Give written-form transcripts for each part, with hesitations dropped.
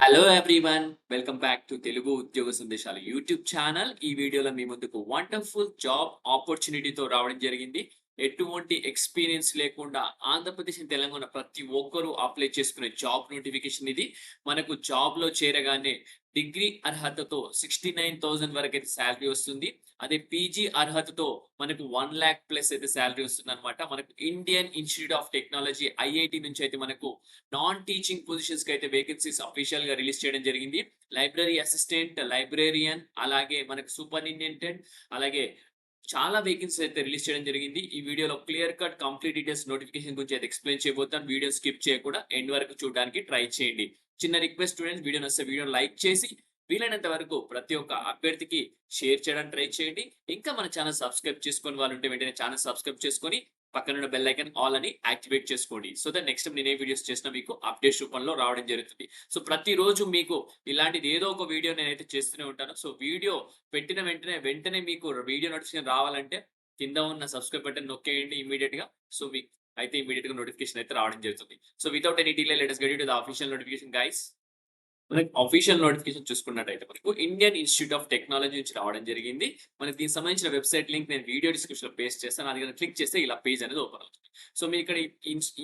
Hello everyone welcome back to Telugu ఉద్యోగ సందేశాలు YouTube channel. ఈ వీడియోలో మీ ముందుకు వండర్ఫుల్ జాబ్ ఆపర్చునిటీతో రావడం జరిగింది. ఎటువంటి ఎక్స్పీరియన్స్ లేకుండా ఆంధ్రప్రదేశ్ తెలంగాణ ప్రతి ఒక్కరూ అప్లై చేసుకునే జాబ్ నోటిఫికేషన్ ఇది. మనకు జాబ్లో చేరగానే డిగ్రీ అర్హతతో 69,000 వరకు అయితే శాలరీ వస్తుంది. అదే పీజీ అర్హతతో మనకు 1,00,000 ప్లస్ అయితే శాలరీ వస్తుంది అనమాట. మనకు Indian institute of technology IIT నుంచి అయితే మనకు నాన్ టీచింగ్ పొజిషన్స్ కి అయితే వేకెన్సీస్ అఫీషియల్ గా రిలీజ్ చేయడం జరిగింది. లైబ్రరీ అసిస్టెంట్, లైబ్రేరియన్, అలాగే మనకు సూపరింటెండెంట్, అలాగే చాలా వేకెన్సీస్ అయితే రిలీజ్ చేయడం జరిగింది. ఈ వీడియోలో clear cut complete details notification గురించి అయితే ఎక్స్ప్లెయిన్ చేయబోతాను. వీడియో స్కిప్ చేయకుండా ఎండ్ వరకు చూడడానికి ట్రై చేయండి. చిన్న రిక్వెస్ట్ స్టూడెంట్స్, వీడియో నచ్చితే వీడియో లైక్ చేసి వీలైనంత వరకు ప్రతి ఒక్క అభ్యర్థికి షేర్ చేయడానికి ట్రై చేయండి. ఇంకా మన ఛానల్ సబ్స్క్రైబ్ చేసుకొని వాళ్ళు ఉంటే వెంటనే ఛానల్ సబ్స్క్రైబ్ చేసుకొని పక్కనున్న బెల్ ఐకాన్ ఆల్ అని యాక్టివేట్ చేసుకోండి. సో దట్ నెక్స్ట్ టైం నేను ఏ వీడియోస్ చేసినా మీకు అప్డేట్స్ రూపంలో రావడం జరుగుతుంది. సో ప్రతిరోజు మీకు ఇలాంటిది ఏదో ఒక వీడియో నేనైతే చేస్తూనే ఉంటాను. సో వీడియో పెట్టిన వెంటనే మీకు వీడియో నోటిఫికేషన్ రావాలంటే కింద ఉన్న సబ్స్క్రైబ్ బటన్ నొక్కేయండి ఇమ్మీడియట్ గా. సో మీకు అయితే ఇమ్మీడియట్ గా నోటిఫికేషన్ అయితే రావడం జరుగుతుంది. So without any delay let us get into the official notification guys. మనకి అఫీషియల్ నోటిఫికేషన్ చూసుకున్నట్టయితే మనకు ఇండియన్ ఇన్స్టిట్యూట్ ఆఫ్ టెక్నాలజీ నుంచి రావడం జరిగింది. మనకి దీనికి సంబంధించిన వెబ్సైట్ లింక్ నేను వీడియో డిస్క్రిప్షన్ లో పేస్ట్ చేస్తాను. అది కనుక క్లిక్ చేస్తే ఇలా పేజ్ అనేది ఓపెన్ అవుతుంది. సో మీరు ఇక్కడ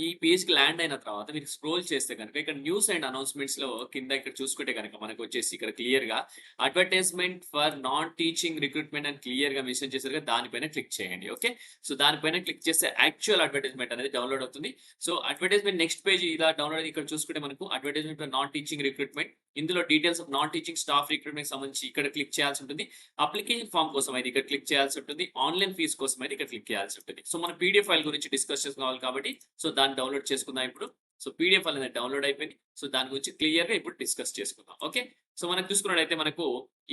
ఈ పేజ్ కి ల్యాండ్ అయిన తర్వాత మీరు స్క్రోల్ చేస్తే కనుక ఇక్కడ న్యూస్ అండ్ అనౌన్స్మెంట్స్ లో కింద ఇక్కడ చూసుకుంటే కనుక మనకు వచ్చేసి ఇక్కడ క్లియర్ గా advertisement for non teaching recruitment అని క్లియర్ గా మెన్షన్ చేశారు కదా, దానిపైన క్లిక్ చేయండి. ఓకే, సో దానిపైన క్లిక్ చేస్తే యాక్చువల్ అడ్వర్టైజ్మెంట్ అనేది డౌన్లోడ్ అవుతుంది. సో అడ్వర్టైజ్మెంట్ నెక్స్ట్ పేజ్ ఇలా డౌన్లోడ్ ఇక్కడ చూసుకుంటే మనకు advertisement for non teaching recruitment, ఇందులో details of non teaching staff recruitment సంబంధించి ఇక్కడ క్లిక్ చేయాల్సి ఉంటుంది. అప్లికేషన్ ఫామ్ కోసం అయితే ఇక్కడ క్లిక్ చేయాల్సి ఉంటుంది. ఆన్లైన్ ఫీజు కోసం అయితే ఇక్కడ క్లిక్ చేయాల్సి ఉంటుంది. సో మన పీడిఎఫ్ ఫైల్ గురించి డిస్కస్ చేసుకోవాలి కాబట్టి సో దాన్ని డౌన్లోడ్ చేసుకుందాం ఇప్పుడు. సో పీడిఎఫ్ ఫైల్ అనేది డౌన్లోడ్ అయిపోయింది. సో దాని గురించి క్లియర్ గా ఇప్పుడు డిస్కస్ చేసుకుందాం. ఓకే, సో మనకు చూసుకున్నట్లయితే మనకు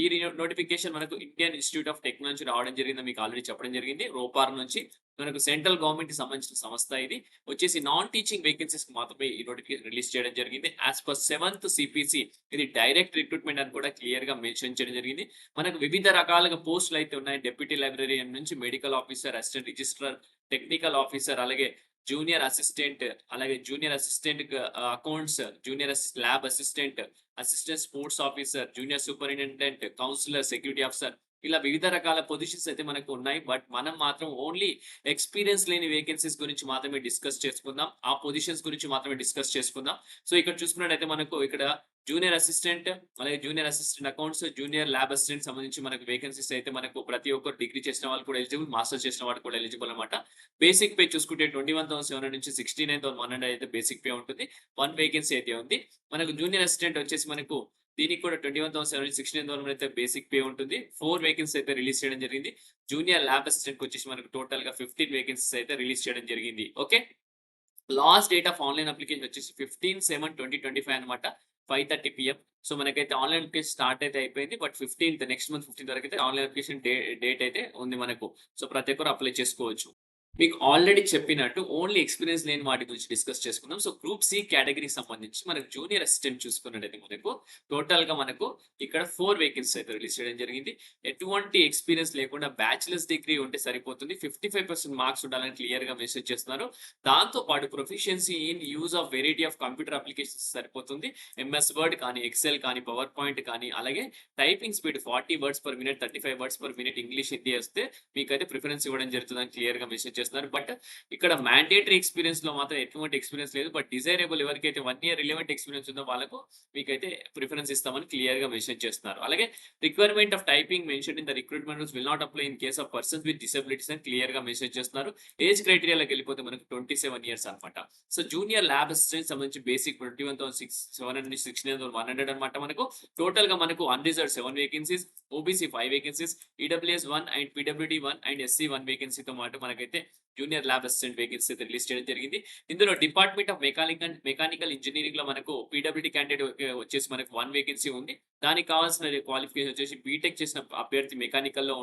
ఈ నోటిఫికేషన్ మనకు ఇండియన్ ఇన్స్టిట్యూట్ ఆఫ్ టెక్నాలజీ రావడం జరిగింది. మీకు ఆల్రెడీ చెప్పడం జరిగింది. రోపార్ నుంచి మనకు సెంట్రల్ గవర్నమెంట్ కి సంబంధించిన సంస్థ ఇది. వచ్చేసి నాన్ టీచింగ్ వేకెన్సీస్ కి మాత్రమే ఈ నోటిఫికేషన్ రిలీజ్ చేయడం జరిగింది. యాజ్ పర్ 7th సిపిసి ఇది డైరెక్ట్ రిక్రూట్మెంట్ అని కూడా క్లియర్ గా మెన్షన్ చేయడం జరిగింది. మనకు వివిధ రకాలుగా పోస్టులు అయితే ఉన్నాయి. డెప్యూటీ లైబ్రరీయన్ నుంచి medical officer, assistant registrar, technical officer, అలాగే జూనియర్ అసిస్టెంట్, అలాగే junior assistant accounts, junior lab assistant, assistant sports officer, junior superintendent, counsellor, security officer, ఇలా వివిధ రకాల పొజిషన్స్ అయితే మనకు ఉన్నాయి. బట్ మనం మాత్రం ఓన్లీ ఎక్స్పీరియన్స్ లేని వేకెన్సీస్ గురించి మాత్రమే డిస్కస్ చేసుకుందాం. ఆ పొజిషన్స్ గురించి మాత్రమే డిస్కస్ చేసుకుందాం. సో ఇక్కడ చూసుకున్నట్టయితే మనకు ఇక్కడ జూనియర్ అసిస్టెంట్, అలాగే junior assistant accounts, junior lab assistant సంబంధించి మనకు వేకెన్సీస్ అయితే మనకు ప్రతి ఒక్కరు డిగ్రీ చేసిన వాళ్ళు కూడా ఎలిజిబుల్, మాస్టర్స్ చేసిన వాళ్ళు కూడా ఎలిజిబుల్ అనమాట. బేసిక్ పే చూసుకుంటే 21,700 నుంచి 69,100 అయితే బేసిక్ పే ఉంటుంది. 1 వేకెన్సీ అయితే ఉంది. మనకు జూనియర్ అసిస్టెంట్ వచ్చేసి మనకు దీనికి కూడా 21,700 69,100 అయితే బేసిక్ పే ఉంటుంది. 4 వేకెన్సీ అయితే రిలీజ్ చేయడం జరిగింది. జూనియర్ ల్యాబ్ అసిస్టెంట్ వచ్చేసి మనకు టోటల్ గా 15 వేకెన్సీస్ అయితే రిలీజ్ చేయడం జరిగింది. Okay, last date of online application వచ్చేసి 15/7/2025 అనమాట, 5:30 PM. సో మనకైతే ఆన్లైన్ అప్లికేషన్ స్టార్ట్ అయితే అయిపోయింది. But 15th next month 15th వరకు అయితే ఆన్లైన్ అప్లికేషన్ డేట్ అయితే ఉంది మనకు. సో ప్రతి ఒక్కరు అప్లై చేసుకోవచ్చు. మీకు ఆల్రెడీ చెప్పినట్టు ఓన్లీ ఎక్స్పీరియన్స్ లేని వాటి గురించి డిస్కస్ చేసుకుందాం. సో గ్రూప్ సి కేటగిరీకి సంబంధించి మనకు జూనియర్ అసిస్టెంట్ చూసుకున్నట్టయితే మనకు టోటల్ గా మనకు ఇక్కడ 4 వేకెన్సీ అయితే రిలీజ్ చేయడం జరిగింది. ఎటువంటి ఎక్స్పీరియన్స్ లేకుండా బ్యాచిలర్స్ డిగ్రీ ఉంటే సరిపోతుంది. 55% మార్క్స్ ఉండాలని క్లియర్ గా మెసేజ్ చేస్తున్నారు. దాంతో పాటు proficiency in use of variety of computer applications సరిపోతుంది. ఎంఎస్ వర్డ్ కానీ, ఎక్సెల్ కానీ, పవర్ పాయింట్ కానీ, అలాగే typing speed 40 words per minute, 35 words per minute English Hindi వస్తే మీకైతే ప్రిఫరెన్స్ ఇవ్వడం జరుగుతుందని క్లియర్ గా మెసేజ్ చేస్తున్నారు. బట్ ఇక్కడ మ్యాండేటరీ ఎక్స్పీరియన్స్ లో మాత్రం ఎటువంటి ఎక్స్పీరియన్స్ లేదు. బట్ డిజైరబుల్ ఎవరికైతే 1 year రిలవెంట్ ఎక్స్పీరియన్స్ ఉందో వాళ్ళకు మీకైతే ప్రిఫరెన్స్ ఇస్తామని క్లియర్ గా మెన్షన్ చేస్తున్నారు. అలాగే requirement of typing mention in the recruitment rules will not apply in case of persons with disabilities అని క్లియర్ గా మెన్షన్ చేస్తున్నారు. ఏజ్ క్రైటీరియాలోకి వెళ్ళిపోతే మనకు 27 years అనమాట. సో జూనియర్ ల్యాబ్ అసిస్టెంట్ సంబంధించి బేసిక్ 21,700 నుంచి 69,100 అనమాట. మనకు టోటల్ గా మనకు unreserved 7 vacancies, OBC 5 vacancies, EWS 1 and PWD 1 and SC 1 వేకెన్సీతో పాటు మనకైతే జూనియర్ ల్యాబ్ అసిస్టెంట్ వేకెన్సీ అయితే రిలీజ్ చేయడం జరిగింది. ఇందులో డిపార్ట్మెంట్ ఆఫ్ మెకానికల్ ఇంజనీరింగ్ లో మనకు పీడబ్ల్యూడి క్యాండిడేట్ వచ్చేసి మనకు 1 వేకెన్సీ ఉంది. దానికి కావాల్సిన క్వాలిఫికేషన్ వచ్చేసి బీటెక్ చేసిన అభ్యర్థి మెకానికల్ లో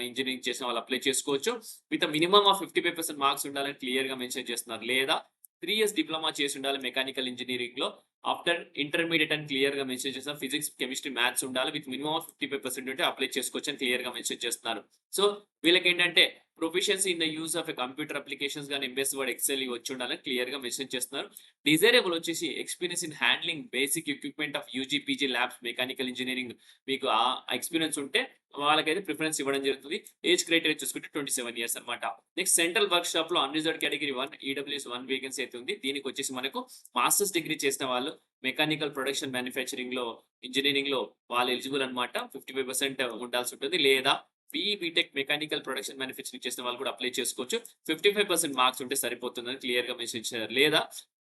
ఇంజనీరింగ్ చేసిన వాళ్ళు అప్లై చేసుకోవచ్చు. విత్ మినిమం ఆఫ్ 55% మార్క్స్ ఉండాలని క్లియర్ గా మెన్షన్ చేస్తున్నారు. లేదా 3 years డిప్లొమా చేసి ఉండాలి మెకానికల్ ఇంజనీరింగ్ లో. ఆఫ్టర్ ఇంటర్మీడియట్ అని క్లియర్ గా మెన్షన్ చేస్తున్నారు. ఫిజిక్స్, కెమిస్ట్రీ, మ్యాథ్స్ ఉండాలి. విత్ మినిమం ఆఫ్ 55% ఉంటే అప్లై చేసుకోవచ్చు అని క్లియర్ గా మెన్షన్ చేస్తున్నారు. సో వీళ్ళకి ఏంటంటే proficiency in the use of computer applications గానీ ఎంఎస్ వర్డ్ ఎక్సెల్ ఇవి వచ్చి ఉండాలని క్లియర్ గా మెన్షన్ చేస్తున్నారు. డిజైరబుల్ వచ్చేసి experience in handling basic equipment of UG PG labs mechanical engineering మీకు ఆ ఎక్స్పీరియన్స్ ఉంటే వాళ్ళకైతే ప్రిఫరెన్స్ ఇవ్వడం జరుగుతుంది. ఏజ్ క్రైటీరియా చూసుకుంటే 27 ఇయర్స్ అన్నమాట. నెక్స్ట్ సెంట్రల్ వర్క్ షాప్ లో అన్రిజర్వ్డ్ కేటగిరీ 1 ఈడబ్ల్యూఎస్ 1 వేకెన్సీ అయితే ఉంది. దీనికి వచ్చేసి మనకు మాస్టర్స్ డిగ్రీ చేసిన వాళ్ళు మెకానికల్ ప్రొడక్షన్ మ్యానుఫ్యాక్చరింగ్ లో ఇంజనీరింగ్ లో వాళ్ళు ఎలిజిబుల్ అన్నమాట. 55% ఉండాల్సి ఉంటుంది. లేదా BE BTech mechanical production manufacturing చేసిన వాళ్ళు కూడా అప్లై చేసుకోవచ్చు. 55% మార్క్స్ ఉంటే సరిపోతుందని క్లియర్ గా మెన్షన్ చేశారు. లేదా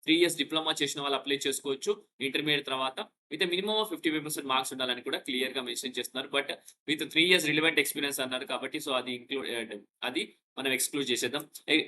3 ఇయర్స్ డిప్లొమా చేసిన వాళ్ళు అప్లై చేసుకోవచ్చు ఇంటర్మీడియట్ తర్వాత. విత్ మినిమమ్ 55% మార్క్స్ ఉండాలని కూడా క్లియర్ గా మెన్షన్ చేస్తున్నారు. But with 3 years relevant experience అన్నారు కాబట్టి సో అది అది మనం ఎక్స్క్లూడ్ చేసేద్దాం.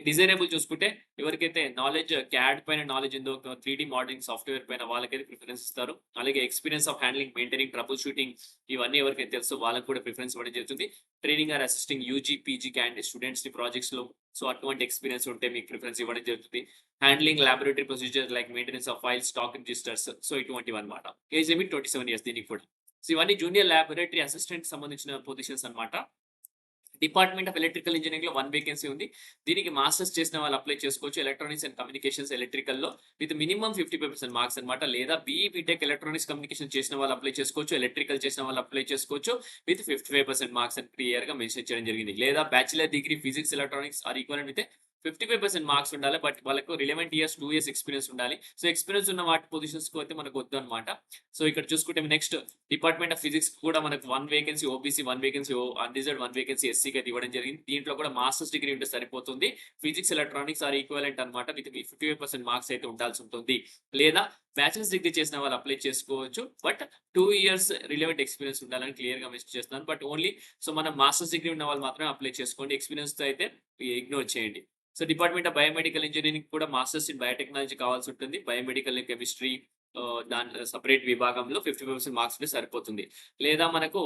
డిజైరబుల్ చూసుకుంటే ఎవరికైతే నాలెడ్జ్ క్యాడ్ పైన నాలెడ్జ్ ఉందో 3D మోడలింగ్ సాఫ్ట్వేర్ పైన వాళ్ళకైతే ప్రిఫరెన్స్ ఇస్తారు. అలాగే experience of handling maintaining troubleshooting ఇవన్నీ ఎవరికైతే తెలుసో వాళ్ళకి కూడా ప్రిఫరెన్స్ ఇవ్వడం జరుగుతుంది. Training or assisting UG PG candidate students ని ప్రాజెక్ట్స్ లో సో అటువంటి ఎక్స్పీరియన్స్ ఉంటే మీకు ప్రిఫరెన్స్ ఇవ్వడం జరుగుతుంది. Handling laboratory procedure like maintenance of files stock registers so ఇటువంటివి అన్నమాట. ఏజ్ లిమిట్ 27 ఇయర్స్ దీనికి కూడా. సో ఇవన్నీ జూనియర్ లాబొరేటరీ అసిస్టెంట్ సంబంధించిన పొజిషన్స్ అన్నమాట. డిపార్ట్మెంట్ ఆఫ్ ఎలక్ట్రికల్ ఇంజనీరింగ్ లో 1 వేకెన్సీ ఉంది. దీనికి మాస్టర్స్ చేసిన వాళ్ళు అప్లై చేసుకోవచ్చు. ఎలక్ట్రానిక్స్ అండ్ కమ్యూనికేషన్స్ ఎలక్ట్రికల్ లో విత్ మినిమం 55% మార్క్స్ అన్నమాట. లేదా బీఈ బీటెక్ ఎలక్ట్రానిక్స్ కమ్యూనికేషన్ చేసిన వాళ్ళు అప్లై చేసుకోవచ్చు. ఎలక్ట్రికల్ చేసిన వాళ్ళు అప్లై చేసుకోవచ్చు విత్ 55% మార్క్స్ అని క్లియర్ గా మెన్షన్ చేయడం జరిగింది. లేదా bachelor degree physics electronics or equivalent with 55% marks ఉండాలి. బట్ వాళ్ళకు రిలవెంట్ ఇయర్స్ 2 ఇయర్స్ ఎక్స్పీరియన్స్ ఉండాలి. సో ఎక్స్పీరియన్స్ ఉన్న వాటి పొజిషన్స్ కు అయితే మనకు వద్దు అనమాట. సో ఇక్కడ చూసుకుంటే నెక్స్ట్ డిపార్ట్మెంట్ ఆఫ్ ఫిజిక్స్ కూడా మనకు 1 vacancy OBC 1 vacancy unreserved 1 vacancy ఎస్సీకి అయితే ఇవ్వడం జరిగింది. దీంట్లో కూడా మాస్టర్స్ డిగ్రీ ఉంటే సరిపోతుంది. ఫిజిక్స్ ఎలక్ట్రానిక్స్ ఆర్ ఈక్వలెంట్ అనమాట. విత్ 55% మార్క్స్ అయితే ఉండాల్సి ఉంటుంది. లేదా బ్యాచిలర్స్ డిగ్రీ చేసిన వాళ్ళు అప్లై చేసుకోవచ్చు. బట్ 2 ఇయర్స్ రిలవెంట్ ఎక్స్పీరియన్స్ ఉండాలని క్లియర్ గా మెన్షన్ చేస్తున్నాను. బట్ ఓన్లీ సో మనం మాస్టర్స్ డిగ్రీ ఉన్న వాళ్ళు మాత్రమే అప్లై చేసుకోండి. ఎక్స్పీరియన్స్ తో అయితే ఇగ్నోర్ చేయండి. So department of biomedical engineering కూడా మాస్టర్స్ ఇన్ బయోటెక్నాలజీ కావాల్సి ఉంటుంది. బయోమెడికల్ కెమిస్ట్రీ దాని సెపరేట్ విభాగంలో 55% మార్క్స్ ఉంటే సరిపోతుంది. లేదా మనకు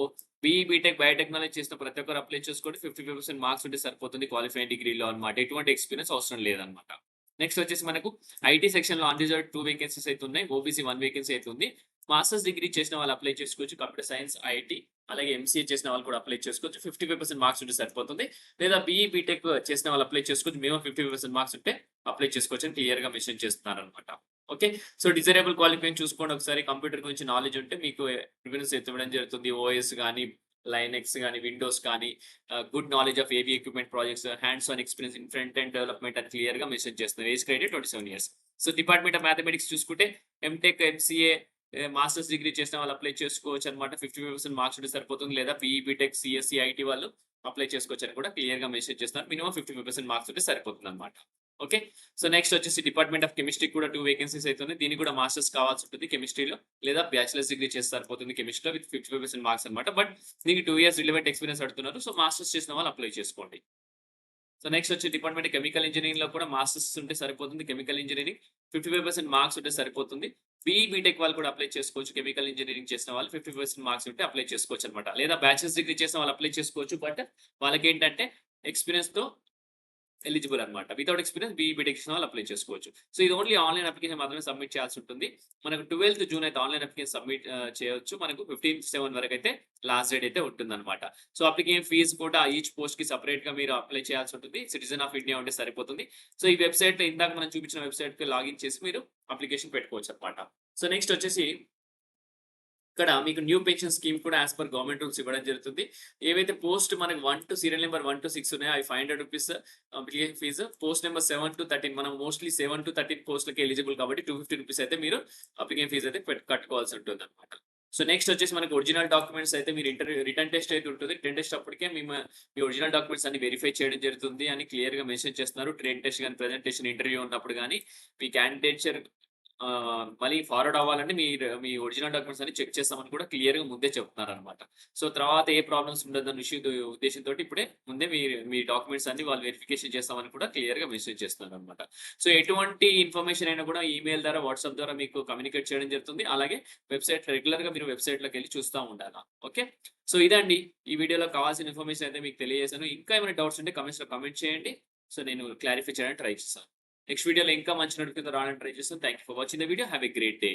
బీఈ బీటెక్ బయోటెక్నాలజీ చేసిన ప్రతి ఒక్కరు అప్లై చేసుకోండి. 55% మార్క్స్ ఉంటే సరిపోతుంది క్వాలిఫైయింగ్ డిగ్రీలో అన్నమాట. ఎటువంటి ఎక్స్పీరియన్స్ అవసరం లేదన్నమాట. నెక్స్ట్ వచ్చేసి మనకు ఐటీ సెక్షన్ లో అన్రిజర్వ్డ్ 2 వేకెన్సీస్ అయితే ఉన్నాయి. ఓబీసీ 1 వేకెన్సీ అయితే ఉంది. మాస్టర్స్ డిగ్రీ చేసిన వాళ్ళు అప్లై చేసుకోవచ్చు. కంప్యూటర్ సైన్స్ ఐటీ అలాగే ఎంసీఏ చేసిన వాళ్ళు కూడా అప్లై చేసుకోవచ్చు. 55% మార్క్స్ ఉంటే సరిపోతుంది. లేదా బీఈ బీటెక్ చేసిన వాళ్ళు అప్లై చేసుకోవచ్చు. మినిమం 55% మార్క్స్ ఉంటే అప్లై చేసుకోవచ్చు అని క్లియర్ గా మెన్షన్ చేస్తున్నారు అనమాట. ఓకే. సో డిజైరబుల్ క్వాలిఫైయింగ్ చూసుకోండి ఒకసారి. కంప్యూటర్ గురించి నాలెడ్జ్ ఉంటే మీకు ప్రిఫరెన్స్ ఇవ్వడం జరుగుతుంది. ఓఎస్ గానీ లైనెక్స్ గానీ విండోస్ కానీ గుడ్ నాలెడ్జ్ ఆఫ్ ఏవీ equipment projects hands on experience in front and development అని క్లియర్ గా మెన్షన్ చేస్తున్నారు. Age criteria 27 years. So department of mathematics చూసుకుంటే ఎంటెక్ ఎంసీఏ మాస్టర్స్ డిగ్రీ చేసిన వాళ్ళు అప్లై చేసుకోవచ్చు అనమాట. 55% మార్క్స్ ఉంటే సరిపోతుంది. లేదా బీఈ బీటెక్ సిఎస్సి ఐటీ వాళ్ళు అప్లై చేసుకోవచ్చు అని కూడా క్లియర్ గా మెన్షన్ చేస్తున్నారు. మినిమం 55% మార్క్స్ ఉంటే సరిపోతుంది అనమాట. ఓకే. సో నెక్స్ట్ వచ్చేసి డిపార్ట్మెంట్ ఆఫ్ కెమిస్ట్రీ కూడా 2 వేకెన్సీస్ అయితే ఉంది. దీనికి కూడా మాస్టర్స్ కావాల్సి ఉంటుంది కెమిస్ట్రీలో. లేదా బ్యాచిలర్స్ డిగ్రీ చేస్తే సరిపోతుంది కెమిస్ట్రీలో విత్ 55% మార్క్స్ అనమాట. బట్ దీనికి 2 ఇయర్స్ రిలవెంట్ ఎక్స్పీరియన్స్ అడుగుతున్నారు. సో మాస్టర్స్ చేసిన వాళ్ళు అప్లై చేసుకోండి. సో నెక్స్ట్ వచ్చి డిపార్ట్మెంట్ కెమికల్ ఇంజనీరింగ్ లో కూడా మాస్టర్స్ ఉంటే సరిపోతుంది. కెమికల్ ఇంజనీరింగ్ 55% మార్క్స్ ఉంటే సరిపోతుంది. బీఈ బీటెక్ వాళ్ళు కూడా అప్లై చేసుకోవచ్చు. కెమికల్ ఇంజనీరింగ్ చేసిన వాళ్ళు 55% మార్క్స్ ఉంటే అప్లై చేసుకోవచ్చు అనమాట. లేదా బ్యాచిలర్స్ డిగ్రీ చేసిన వాళ్ళు అప్లై చేసుకోవచ్చు. బట్ వాళ్ళకి ఏంటంటే ఎక్స్పీరియన్స్ తో ఎలిజిబుల్ అనమాట. వితౌట్ ఎక్స్పీరియన్స్ బీఈ బీటెక్ చేసిన వాళ్ళు అప్లై చేసుకోవచ్చు. సో ఇది ఓన్లీ ఆన్లైన్ అప్లికేషన్ మాత్రమే సబ్మిట్ చేయాల్సి ఉంటుంది. మనకు 12th జూన్ అయితే ఆన్లైన్ అప్లికేషన్ సబ్మిట్ చేయొచ్చు. మనకు 15/7 వరకు అయితే లాస్ట్ డేట్ అయితే ఉంటుందన్నమాట. సో అప్లికేషన్ ఫీజు కూడా ఈచ్ పోస్ట్ కి సెపరేట్ గా మీరు అప్లై చేయాల్సి ఉంటుంది. సిటిజన్ ఆఫ్ ఇండియా ఉంటే సరిపోతుంది. సో ఈ వెబ్సైట్ లో ఇందాక మనం చూపించిన వెబ్సైట్ కి లాగిన్ చేసి మీరు అప్లికేషన్ పెట్టుకోవచ్చు అనమాట. సో నెక్స్ట్ వచ్చేసి ఇక్కడ మీకు న్యూ పెన్షన్ స్కీమ్ కూడా యాజ్ పర్ గవర్నమెంట్ రూల్స్ ఇవ్వడం జరుగుతుంది. ఏవైతే పోస్ట్ మనకి 1 to సీరియల్ నెంబర్ 1 to 6 ఉన్నాయో అవి ₹500 application fee. Post number 7 to 13 మనం మోస్ట్లీ 7 to 13 పోస్టులకి ఎలిజిబుల్ కాబట్టి ₹250 అయితే మీరు అప్లికేషన్ ఫీజు అయితే కట్టుకోవాల్సి ఉంటుంది అనమాట. సో నెక్స్ట్ వచ్చేసి మనకి ఒరిజినల్ డాక్యుమెంట్స్ అయితే మీరు రిటర్న్ టెస్ట్ అయితే ఉంటుంది. రిటర్న్ టెస్ట్ అప్పటికే మీ ఒరిజినల్ డాక్యుమెంట్స్ అన్ని వెరిఫై చేయడం జరుగుతుంది అని క్లియర్ గా మెన్షన్ చేస్తున్నారు. ట్రైన్ టెస్ట్ కానీ ప్రెజెంటేషన్ ఇంటర్వ్యూ ఉన్నప్పుడు కానీ మీ క్యాండిడేచర్ మళ్ళీ ఫార్వర్డ్ అవ్వాలంటే మీ ఒరిజినల్ డాక్యుమెంట్స్ అన్ని చెక్ చేస్తామని కూడా క్లియర్ గా ముందే చెప్తున్నారనమాట. సో తర్వాత ఏ ప్రాబ్లమ్స్ ఉండదన్న ఉద్దేశంతో ఇప్పుడే ముందే మీ డాక్యుమెంట్స్ అన్ని వాళ్ళు వెరిఫికేషన్ చేస్తామని కూడా క్లియర్ గా మెసేజ్ చేస్తున్నారు అనమాట. సో ఎటువంటి ఇన్ఫర్మేషన్ అయినా కూడా ఈమెయిల్ ద్వారా వాట్సాప్ ద్వారా మీకు కమ్యూనికేట్ చేయడం జరుగుతుంది. అలాగే వెబ్సైట్ రెగ్యులర్ గా మీరు వెబ్సైట్ లోకి వెళ్ళి చూస్తూ ఉండాలి. ఓకే. సో ఇదండి ఈ వీడియోలో కావాల్సిన ఇన్ఫర్మేషన్ అయితే మీకు తెలియజేశాను. ఇంకా ఏమైనా డౌట్స్ ఉంటే కమెంట్స్ లో కమెంట్ చేయండి. సో నేను క్లారిఫై చేయడానికి ట్రై చేస్తాను. నెక్స్ట్ వీడియోలో ఇంకా మంచి నోటిఫికేషన్ రావడానికి ట్రై చేస్తాను. Thank you for watching the video. Have a great day.